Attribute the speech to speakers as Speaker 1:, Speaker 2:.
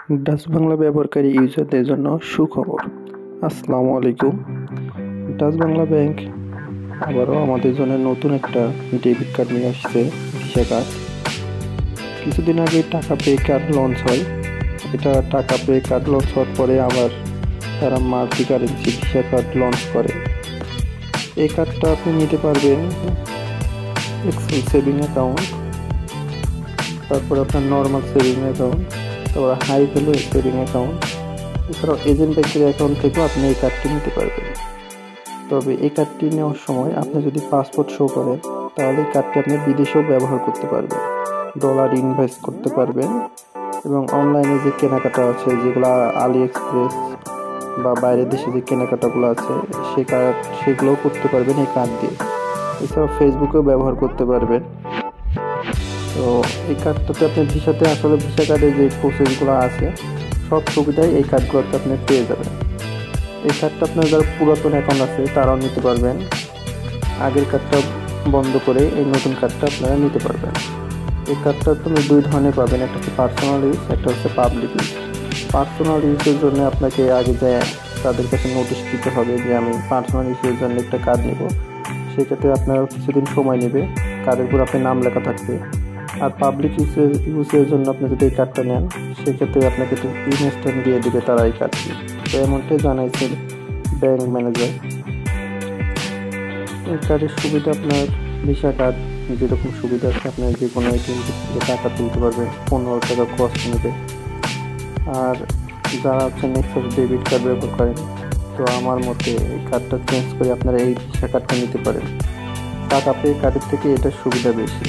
Speaker 1: Dutch Bangla ব্যবহারকারী ইউজারদের জন্য সুখবর। আসসালামু আলাইকুম। ডাচ বাংলা ব্যাংক আবারও আমাদের জন্য নতুন একটা ডেবিট কার্ড নিয়ে আসছে, ভিসা কার্ড। কিছুদিন আগে টাকা পে কার্ড লঞ্চ হয়। এটা টাকা পে কার্ড লঞ্চ হওয়ার পরে আবার তারা multi currency visa card launch করে। এই কার্ডটা আপনি নিতে পারবেন এক্সেল সেভিং অ্যাকাউন্ট, তারপর আপনার নর্মাল সেভিং অ্যাকাউন্ট, তারপর হাই ভ্যালু সেভিং অ্যাকাউন্ট, এছাড়াও এজেন্ট ব্যাংকের অ্যাকাউন্ট থেকেও আপনি এই কার্ডটি নিতে পারবেন। তবে এই কার্ডটি নেওয়ার সময় আপনি যদি পাসপোর্ট শো করেন, তাহলে এই কার্ডটি আপনি বিদেশেও ব্যবহার করতে পারবেন, ডলার ইনভেস্ট করতে পারবেন, এবং অনলাইনে যে কেনাকাটা আছে, যেগুলো আলি এক্সপ্রেস বা বাইরের দেশে যে কেনাকাটাগুলো আছে সেগুলোও করতে পারবেন এই কার্ড দিয়ে। এছাড়াও ফেসবুকেও ব্যবহার করতে পারবেন। তো এই কার্ডটাতে আপনি ভিসা কার্ডের যে প্রসেসগুলো আছে সব সুবিধাই এই কার্ডগুলোতে আপনি পেয়ে যাবেন। এই কার্ডটা আপনার যারা পুরাতন অ্যাকাউন্ট আছে তারাও নিতে পারবেন। আগের কার্ডটা বন্ধ করে এই নতুন কার্ডটা আপনারা নিতে পারবেন। এই কার্ডটা আপনি দুই ধরনের পাবেন, একটা হচ্ছে পার্সোনাল ইউজ, একটা হচ্ছে পাবলিক ইউজ। পার্সোনাল ইউজের জন্য আপনাকে আগে যায় তাদের কাছে নোটিশ দিতে হবে যে আমি পার্সোনাল ইউজের জন্য একটা কার্ড নেব। সেক্ষেত্রে আপনারা কিছুদিন সময় নেবে, কার্ডের উপর আপনার নাম লেখা থাকবে। আর পাবলিক ইউজের জন্য আপনি যদি এই কার্ডটা নেন, সেক্ষেত্রে আপনাকে একটু ইনস্ট্যান্ট দিয়ে দেবে তারা এই কার্ডটি। তো এমনটাই জানাইছে ব্যাংক ম্যানেজার। এই কার্ডের সুবিধা আপনার ভিসা কার্ড যেরকম সুবিধা আছে, আপনার যে কোনো এটিএম থেকে টাকা তুলতে পারবেন, 15 টাকা কস্ট নেবে। আর যারা হচ্ছে নেক্সাস ডেবিট কার্ড ব্যবহার করেন, তো আমার মতে এই কার্ডটা চেঞ্জ করে আপনারা এই ভিসা কার্ডটা নিতে পারেন। টাকা পে কার্ডের থেকে এটার সুবিধা বেশি।